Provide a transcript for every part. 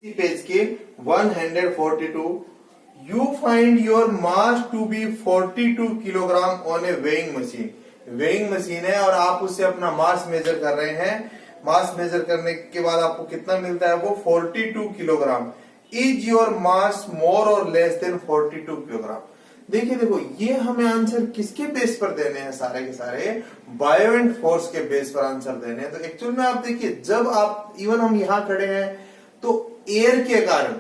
Page के 142 you find your mass to be 42 kilogram on a weighing machine. Weighing machine है और आप उससे अपना मास मेजर कर रहे हैं। मास मेजर करने के बाद आपको कितना मिलता है, वो 42 किलोग्राम। इज योर मास मोर और लेस देन 42 किलोग्राम। देखो ये हमें आंसर किसके बेस पर देने हैं, सारे के सारे बायोवेंट फोर्स के बेस पर आंसर देने हैं। तो एक्चुअल में आप देखिए, जब आप इवन हम यहां खड़े हैं तो एयर के कारण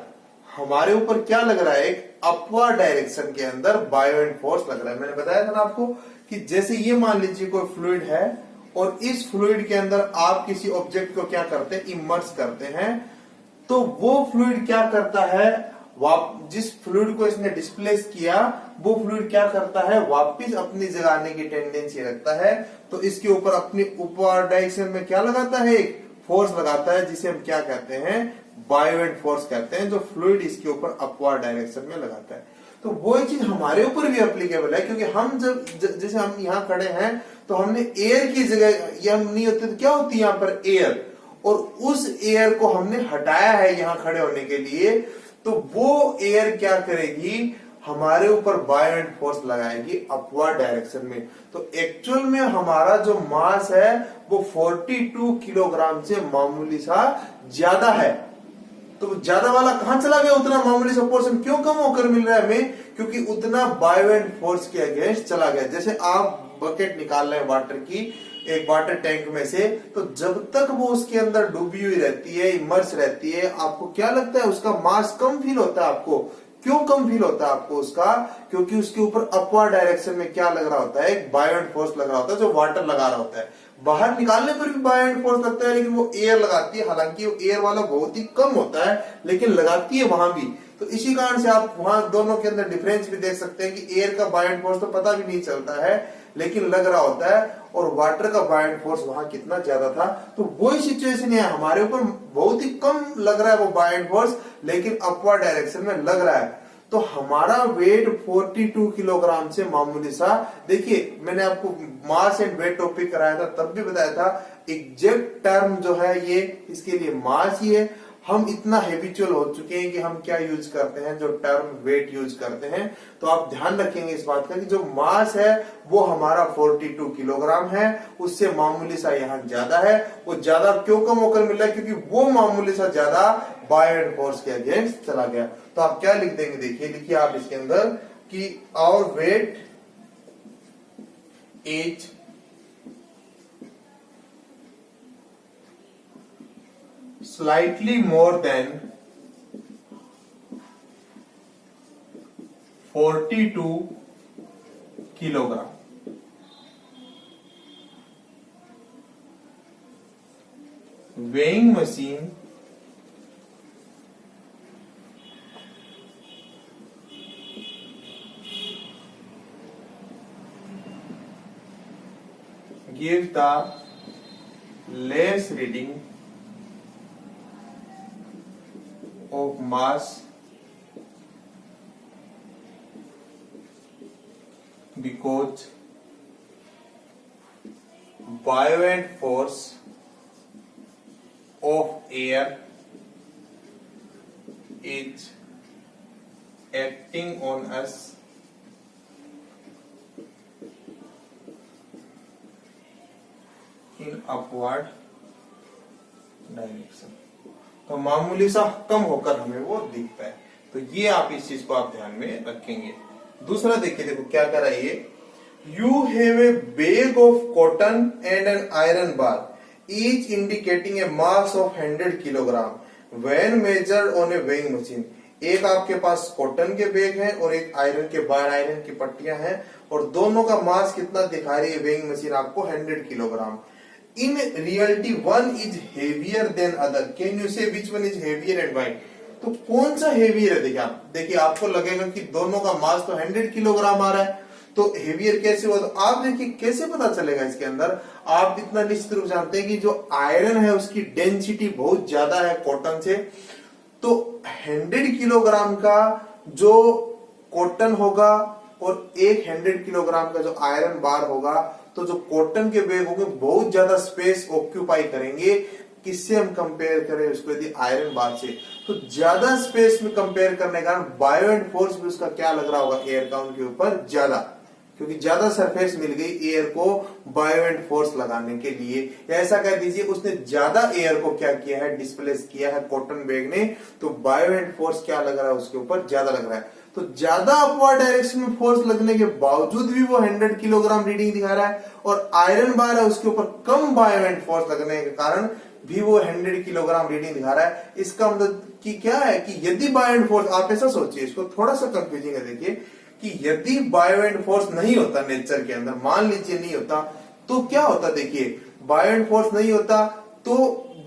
हमारे ऊपर क्या लग रहा है, एक अपवर्ड डायरेक्शन के अंदर बायोवेंट फोर्स लग रहा है। मैंने बताया था ना आपको कि जैसे ये मान लीजिए कोई फ्लूइड है और इस फ्लूइड के अंदर आप किसी ऑब्जेक्ट को क्या करते हैं, इमर्स करते हैं, तो वो फ्लूइड क्या करता है, जिस फ्लूइड को इसने डिस्प्लेस किया वो फ्लूइड क्या करता है, वापस अपनी जगह आने की टेंडेंसी रखता है। तो इसके ऊपर अपनी upward डायरेक्शन में क्या लगाता है, एक फोर्स लगाता है, जिसे हम क्या कहते हैं, बायोवेंट फोर्स कहते हैं, जो फ्लूइड इसके ऊपर अपवर्ड डायरेक्शन में लगाता है। तो वो चीज हमारे ऊपर भी एप्लीकेबल है, क्योंकि हम जैसे हम यहाँ खड़े हैं तो हमने एयर की जगह, ये हम नहीं होते तो क्या होती है यहाँ पर एयर, और उस एयर को हमने हटाया है यहाँ खड़े होने के लिए। तो वो एयर क्या करेगी, हमारे ऊपर बायोवेंट फोर्स लगाएगी अपवर्ड डायरेक्शन में। तो एक्चुअल में हमारा जो मास है वो 42 किलोग्राम से मामूली सा ज्यादा है। तो ज्यादा वाला कहां चला गया, उतना मामूली सा पोर्शन क्यों कम होकर मिल रहा है हमें, क्योंकि उतना बायोवेंट फोर्स के अगेंस्ट चला गया। जैसे आप बकेट निकाल रहे हैं वाटर की एक वाटर टैंक में से, तो जब तक वो उसके अंदर डूबी हुई रहती है, इमर्स रहती है, आपको क्या लगता है, उसका मास कम फील होता है आपको। क्यों कम फील होता है आपको उसका, क्योंकि उसके ऊपर अपवर्ड डायरेक्शन में क्या लग रहा होता है, एक बायोवेंट फोर्स लग रहा होता है, जो वाटर लगा रहा होता है। बाहर निकालने पर भी बायोवेंट फोर्स लगता है, लेकिन वो एयर लगाती है, हालांकि वो एयर वाला बहुत ही कम होता है, लेकिन लगाती है वहां भी। तो इसी कारण से आप वहां दोनों के अंदर डिफरेंस भी देख सकते हैं कि एयर का बायोवेंट फोर्स तो पता भी नहीं चलता है, लेकिन लग रहा होता है, और वाटर का बायोवेंट फोर्स वहां कितना ज्यादा था। तो वही सिचुएशन है, हमारे ऊपर बहुत ही कम लग रहा है वो बायोवेंट फोर्स, लेकिन अपवर्ड डायरेक्शन में लग रहा है। तो हमारा वेट 42 किलोग्राम से मामूली सा, देखिए मैंने आपको मास एंड वेट टॉपिक कराया था, तब भी बताया था एग्जैक्ट टर्म जो है ये इसके लिए मास ही है। हम इतना हैबिचुअल हो चुके हैं कि हम क्या यूज करते हैं, जो टर्म वेट यूज करते हैं। तो आप ध्यान रखेंगे इस बात का कि जो मास है वो हमारा 42 किलोग्राम है, उससे मामूली सा यहाँ ज्यादा है। वो ज्यादा क्यों कम होकर मिल रहा है, क्योंकि वो मामूली सा ज्यादा बायोवेंट फोर्स के अगेंस्ट चला गया। तो आप क्या लिख देंगे, देखिए लिखिए आप इसके अंदर कि our weight is slightly more than 42 kilogram. Weighing machine gives the less reading of mass because buoyant force of air is acting on us in upward direction। तो मामूली सा कम होकर हमें वो दिखता है। तो ये आप इस चीज को आप ध्यान में रखेंगे। दूसरा देखिए, देखो क्या कर रहा है ये, you have a bag of cotton and an iron bar each indicating A mass of 100 kilogram when measured on a weighing machine. एक आपके पास कॉटन के बैग हैं और एक आयरन के बार, आयरन की पट्टियां हैं, और दोनों का मास कितना दिखा रही है वेइंग मशीन आपको, 100 kilogram. In reality, one is heavier than other. Can you say which one is heavier and why? तो कौन सा हेवियर है, देखिए आपको लगेगा कि दोनों का मास तो 100 किलोग्राम आ रहा है, तो हेवियर कैसे हुआ। तो आप देखिए कैसे पता चलेगा इसके अंदर, आप इतना निश्चित रूप जानते हैं कि जो आयरन है उसकी डेंसिटी बहुत ज्यादा है कॉटन से। तो 100 किलोग्राम का जो कॉटन होगा और एक 100 किलोग्राम का जो आयरन बार होगा, तो जो कॉटन के बैग होंगे बहुत ज्यादा स्पेस ऑक्यूपाई करेंगे। किससे हम कंपेयर करें उसको, यदि आयरन बार से, तो ज्यादा स्पेस में कंपेयर करने के कारण बायो एंड फोर्स भी उसका क्या लग रहा होगा, एयर का उनके ऊपर ज्यादा, क्योंकि ज्यादा सरफेस मिल गई एयर को बायो एंड फोर्स लगाने के लिए। ऐसा कह दीजिए उसने ज्यादा एयर को क्या किया है, डिस्प्लेस किया है कॉटन बैग ने, तो बायो एंड फोर्स क्या लग रहा है उसके ऊपर, ज्यादा लग रहा है। तो ज्यादा अपवर्ड डायरेक्शन में फोर्स लगने के बावजूद भी वो 100 किलोग्राम रीडिंग दिखा रहा है, और आयरन बार है उसके ऊपर कम बायो एंड फोर्स लगने के कारण भी वो 100 किलोग्राम रीडिंग दिखा रहा है। इसका मतलब कि क्या है कि यदि बायो एंड फोर्स, आप ऐसा सोचिए, इसको थोड़ा सा कंफ्यूजिंग है, देखिए कि यदि बायो एंड फोर्स नहीं होता नेचर के अंदर, मान लीजिए नहीं होता, तो क्या होता, देखिए बायो एंड फोर्स नहीं होता तो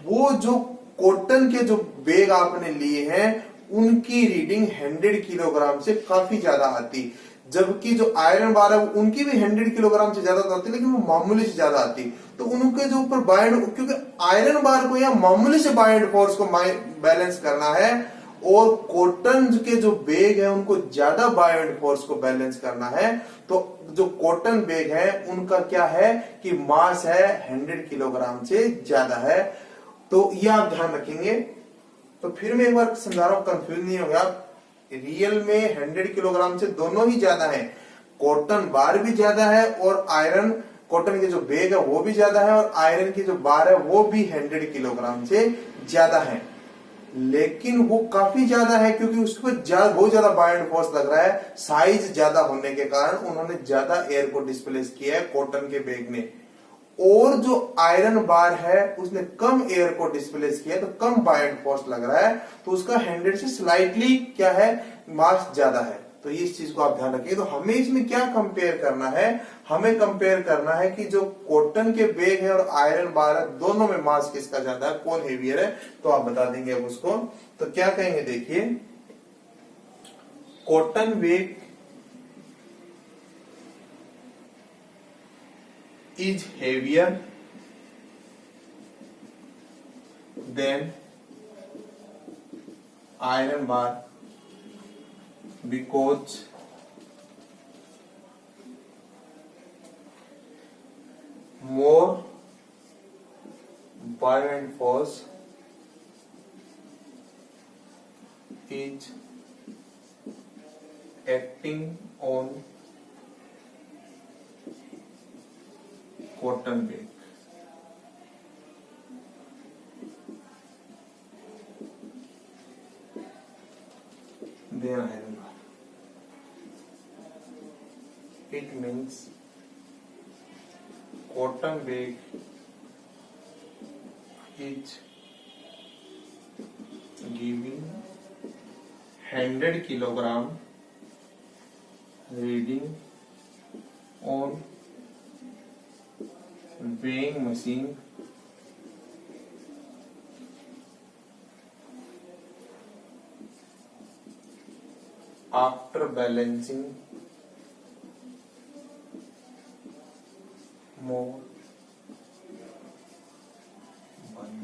वो जो कॉटन के जो बैग आपने लिए हैं उनकी रीडिंग 100 किलोग्राम से काफी ज्यादा आती, जबकि जो आयरन बार है उनकी भी 100 किलोग्राम से ज्यादा आती, लेकिन वो मामूली से ज्यादा आती। तो उनके जो ऊपर बायो, क्योंकि आयरन बार को या मामूली से बायो एंड फोर्स को बैलेंस करना है, और कॉटन के जो बैग है उनको ज्यादा बायो एंड फोर्स को बैलेंस करना है। तो जो कॉटन बैग है उनका क्या है कि मास है 100 किलोग्राम से ज्यादा है। तो ये आप ध्यान रखेंगे। तो फिर मैं एक बार समझा रहा हूं, कंफ्यूज नहीं होगा। रियल में 100 किलोग्राम से दोनों ही ज्यादा है, कॉटन बार भी ज्यादा है और आयरन, कॉटन के जो बैग है वो भी ज्यादा है और आयरन की जो बार है वो भी 100 किलोग्राम से ज्यादा है, लेकिन वो काफी ज्यादा है क्योंकि उसके ऊपर बहुत ज्यादा बायो एंड फोर्स लग रहा है। साइज ज्यादा होने के कारण उन्होंने ज्यादा एयर को डिस्प्लेस किया है कॉटन के बैग ने, और जो आयरन बार है उसने कम एयर को डिस्प्लेस किया, तो कम बायो एंड फोर्स लग रहा है, तो उसका 100 से स्लाइटली क्या है, मास ज्यादा है। तो इस चीज को आप ध्यान रखिए। तो हमें इसमें क्या कंपेयर करना है, हमें कंपेयर करना है कि जो कॉटन के बैग है और आयरन बार है दोनों में मास किसका ज्यादा है, कौन हेवियर है, तो आप बता देंगे अब उसको। तो क्या कहेंगे, देखिए cotton bag is heavier than iron bar because more bio and force is acting on cotton bag. Then iron bar, it means cotton bag is giving 100 kilogram reading on weighing machine after balancing more 1।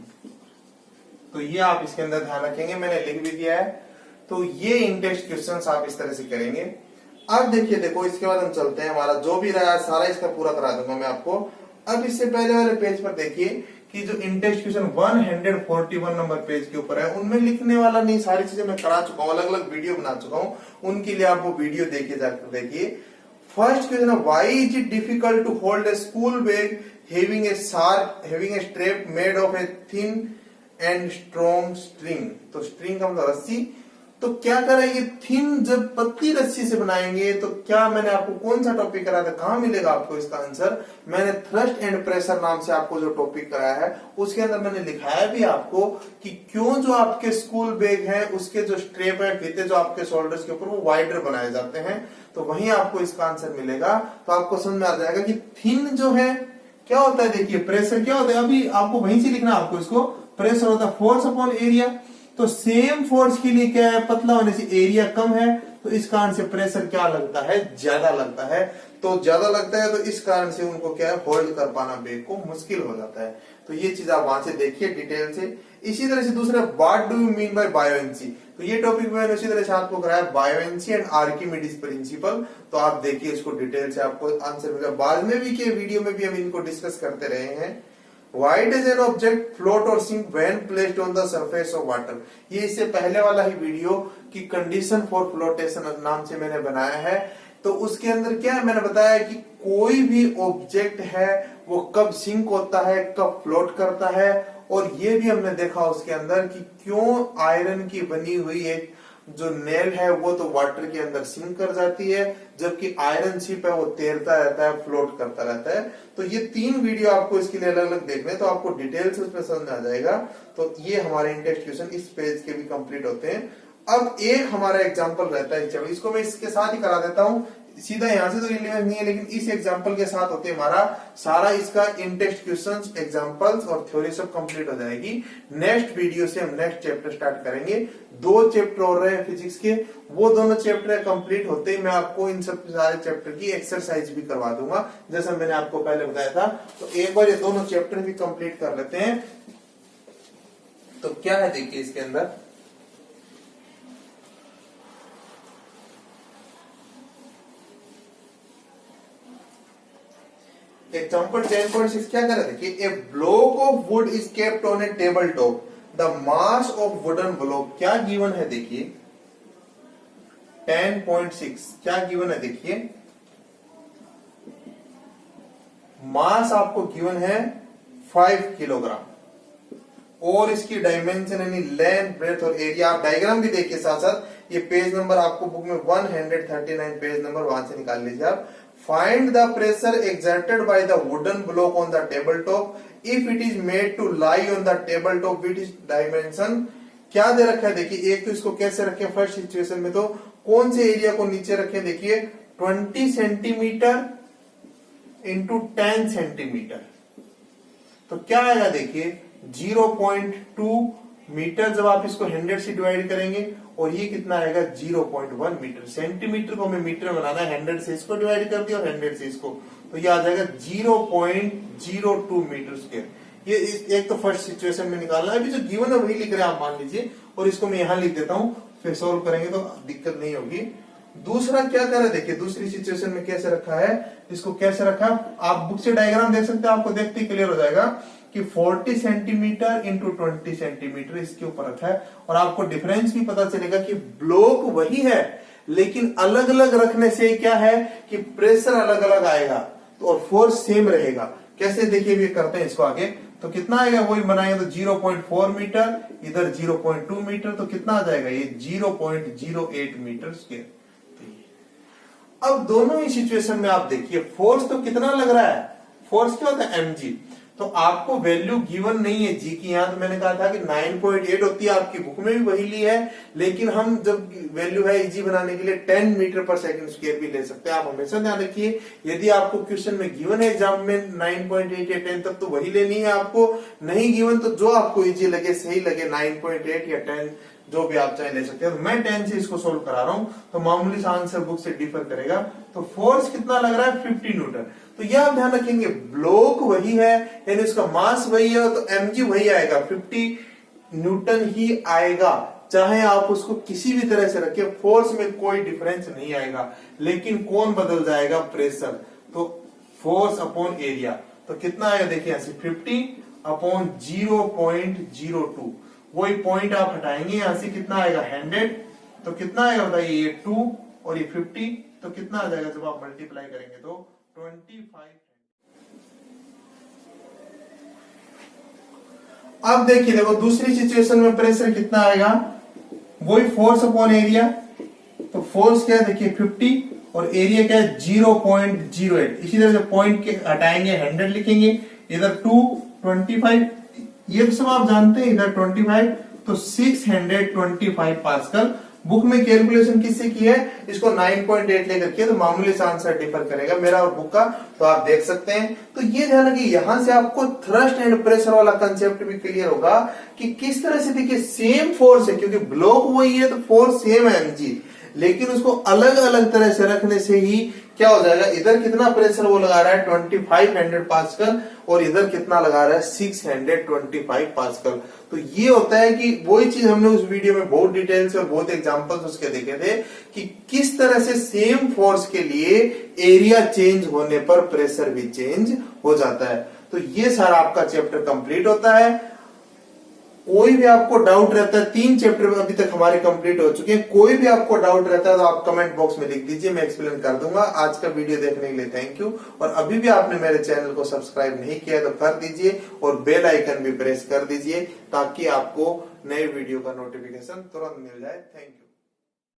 तो ये आप इसके अंदर ध्यान रखेंगे, मैंने लिख भी दिया है। तो ये इन टेस्ट क्वेश्चंस आप इस तरह से करेंगे। अब देखिए, देखो इसके बाद हम चलते हैं, हमारा जो भी रहा सारा इसका पूरा करा दूंगा मैं आपको। अब इससे पहले वाले पेज पर देखिए कि जो इंटेस्ट क्वेश्चन 141 नंबर पेज के ऊपर है, उनमें लिखने वाला नहीं, सारी चीजें मैं करा चुका हूं, अलग अलग वीडियो बना चुका हूं, उनके लिए आप वो वीडियो देखे जाकर देखिए। फर्स्ट क्वेश्चन है, why is it difficult to hold a school bag having a strap made of a thin and strong string. तो स्ट्रिंग का मतलब रस्सी। तो क्या करेंगे, थिन जब पतली रस्सी से बनाएंगे तो क्या, मैंने आपको कौन सा टॉपिक कराया था, कहां मिलेगा आपको इसका आंसर, मैंने थ्रस्ट एंड प्रेशर नाम से आपको जो टॉपिक कराया है उसके अंदर मैंने लिखाया भी आपको कि क्यों जो आपके स्कूल बैग है उसके जो स्ट्रेप है, फीते जो आपके शोल्डर्स के ऊपर वो वाइडर बनाए जाते हैं। तो वहीं आपको इसका आंसर मिलेगा। तो आपको समझ में आ जाएगा कि थिन जो है क्या होता है, देखिए प्रेशर क्या होता है, अभी आपको वहीं से लिखना, आपको इसको प्रेशर होता है फोर्स अपॉन एरिया। तो सेम फोर्स के लिए क्या है, पतला होने से एरिया कम है, तो इस कारण से प्रेशर क्या लगता है, ज्यादा लगता है। तो ज्यादा लगता है तो इस कारण से उनको क्या है, होल्ड कर पाना बैग को मुश्किल हो जाता है। तो ये चीज आप वहां से देखिए डिटेल से। इसी तरह से दूसरा, what do you mean by buoyancy, तो ये टॉपिक मैंने उसी तरह से आपको कराया, बायोएंसी एंड आर्किमिडीज प्रिंसिपल। तो आप देखिए इसको डिटेल से, आपको आंसर मिलेगा। बाद में भी के वीडियो में भी हम इनको डिस्कस करते रहे हैं। Why does an object float or sink when placed on the surface of water? ये इससे पहले वाला ही वीडियो की कंडीशन फॉर फ्लोटेशन नाम से मैंने बनाया है। तो उसके अंदर क्या है, मैंने बताया कि कोई भी ऑब्जेक्ट है वो कब सिंक होता है, कब फ्लोट करता है, और ये भी हमने देखा उसके अंदर कि क्यों आयरन की बनी हुई एक जो नेल है वो तो वाटर के अंदर सिंक कर जाती है, जबकि आयरन शिप है वो तैरता रहता है, फ्लोट करता रहता है। तो ये 3 वीडियो आपको इसके लिए अलग अलग देखने, तो आपको डिटेल से उसमें समझ आ जाएगा। तो ये हमारे इंटेक्स्ट क्वेश्चन इस पेज के भी कंप्लीट होते हैं। अब एक हमारा एग्जाम्पल रहता है, चलो इसको मैं इसके साथ ही करा देता हूँ, सीधा यहां से तो रिलेवेंस नहीं है, लेकिन इस एग्जांपल के साथ होते हमारा सारा इसका इंटेक्स्ट क्वेश्चंस, एग्जांपल्स और थ्योरी सब कंप्लीट हो जाएगी। नेक्स्ट वीडियो से हम नेक्स्ट चैप्टर स्टार्ट करेंगे। 2 चैप्टर और रहे फिजिक्स के, वो दोनों चैप्टर कंप्लीट होते ही मैं आपको इन सब सारे चैप्टर की एक्सरसाइज भी करवा दूंगा, जैसा मैंने आपको पहले बताया था। तो एक बार ये दोनों चैप्टर भी कंप्लीट कर लेते हैं। तो क्या है देखिए इसके अंदर, एग्जाम्पल 10.6 क्या कर रहे देखिए, a block of wood is kept on a table top, the mass of wooden block, क्या गिवन है देखिए 10.6 क्या गिवन है देखिए, मास आपको गिवन है 5 किलोग्राम और इसकी डायमेंशन यानी लेंथ, ब्रेथ और एरिया, आप डायग्राम भी देखिए साथ साथ। ये पेज नंबर आपको बुक में 139 पेज नंबर वहां से निकाल लीजिए आप। Find the pressure exerted by the wooden block on the tabletop if it is made to lie on the tabletop with its dimension। क्या दे रखा है देखिए, एक तो इसको कैसे रखें फर्स्ट सिचुएशन में, तो कौन से एरिया को नीचे रखें देखिए 20 सेंटीमीटर इंटू 10 सेंटीमीटर, तो क्या आएगा देखिए 0.2 मीटर। जब आप इसको 100 से डिवाइड करेंगे, और ये कितना आएगा 0.1 मीटर। सेंटीमीटर को हमें मीटर बनाना है, 100 से इसको डिवाइड कर दिया और 100 से इसको, तो ये आ जाएगा 0.02 मीटर स्क्वायर। ये एक तो फर्स्ट सिचुएशन में निकालना है, अभी जो गिवन है वही लिख रहे हैं आप मान लीजिए, और इसको मैं यहां लिख देता हूं, फिर सोल्व करेंगे तो दिक्कत नहीं होगी। दूसरा क्या कर रहे देखिए, दूसरी सिचुएशन में कैसे रखा है, इसको कैसे रखा आप बुक से डायग्राम देख सकते हैं, आपको देखते ही क्लियर हो जाएगा कि 40 सेंटीमीटर इंटू 20 सेंटीमीटर इसके ऊपर रखा है। और आपको डिफरेंस भी पता चलेगा कि ब्लॉक वही है, लेकिन अलग अलग रखने से क्या है कि प्रेशर अलग अलग आएगा, तो और फोर्स सेम रहेगा। कैसे देखिए भी करते हैं इसको आगे, तो कितना आएगा वही बनाएंगे तो 0.4 मीटर, इधर 0.2 मीटर, तो कितना आ जाएगा ये 0.08 मीटर स्क्वायर। अब दोनों ही सिचुएशन में आप देखिए फोर्स तो कितना लग रहा है, फोर्स क्या होता है mg, तो आपको वैल्यू गिवन नहीं है जी की, यहां तो मैंने कहा था कि 9.8 होती है, आपकी बुक में भी वही ली है, लेकिन हम जब वैल्यू है इजी बनाने के लिए 10 मीटर पर सेकंड स्क्वायर भी ले सकते हैं। आप हमेशा ध्यान रखिए, यदि आपको क्वेश्चन में गिवन है एग्जाम में 9.8 या 10 तक तो वही लेनी है आपको, नहीं गिवन तो जो आपको इजी लगे, सही लगे 9.8 या 10 जो भी आप चाहे ले सकते हैं। तो मैं 10 से इसको सोल्व करा रहा हूं, तो मामूली सा आंसर बुक से डिफर करेगा। तो फोर्स कितना लग रहा है 50 न्यूटन, तो यह आप ध्यान रखेंगे ब्लॉक वही है यानी उसका मास वही है, तो mg वही आएगा, 50 न्यूटन ही आएगा, चाहे आप उसको किसी भी तरह से रखें, फोर्स में कोई डिफरेंस नहीं आएगा, लेकिन कौन बदल जाएगा प्रेशर, तो फोर्स अपॉन एरिया। तो कितना आएगा देखिए यहां से 50 अपॉन 0.02, वही पॉइंट आप हटाएंगे यहां से, कितना आएगा 100, तो कितना आएगा बताइए ये 2 और ये 50, तो कितना आ जाएगा जब आप मल्टीप्लाई करेंगे तो 25। अब देखिए देखो दूसरी सिचुएशन में प्रेशर कितना आएगा, वही फोर्स अपॉन एरिया, तो फोर्स क्या है देखिए 50 और एरिया क्या है 0.08, इसी तरह से पॉइंट के हटाएंगे 100 लिखेंगे, इधर 2 25, ये सब आप जानते हैं, इधर 25, तो 625 पास्कल। बुक में कैलकुलेशन किससे की है, इसको 9.8 लेकर किया, तो मामूली सा आंसर डिफर करेगा मेरा और बुक का, तो आप देख सकते हैं। तो ये ध्यान रखिए, यहां से आपको थ्रस्ट एंड प्रेशर वाला कंसेप्ट भी क्लियर होगा कि किस तरह से देखिए सेम फोर्स है, क्योंकि ब्लॉक वही है तो फोर्स सेम है mg, लेकिन उसको अलग अलग तरह से रखने से ही क्या हो जाएगा, इधर कितना प्रेशर वो लगा रहा है 2500 पास्कल और इधर कितना लगा रहा है 625 पास्कल। तो ये होता है कि वही चीज हमने उस वीडियो में बहुत डिटेल से और बहुत एग्जांपल्स उसके देखे थे कि किस तरह से सेम फोर्स के लिए एरिया चेंज होने पर प्रेशर भी चेंज हो जाता है। तो ये सारा आपका चैप्टर कंप्लीट होता है। कोई भी आपको डाउट रहता है, 3 चैप्टर अभी तक हमारे कंप्लीट हो चुके हैं, कोई भी आपको डाउट रहता है तो आप कमेंट बॉक्स में लिख दीजिए, मैं एक्सप्लेन कर दूंगा। आज का वीडियो देखने के लिए थैंक यू। और अभी भी आपने मेरे चैनल को सब्सक्राइब नहीं किया तो कर दीजिए और बेल आइकन भी प्रेस कर दीजिए ताकि आपको नए वीडियो का नोटिफिकेशन तुरंत मिल जाए। Thank you.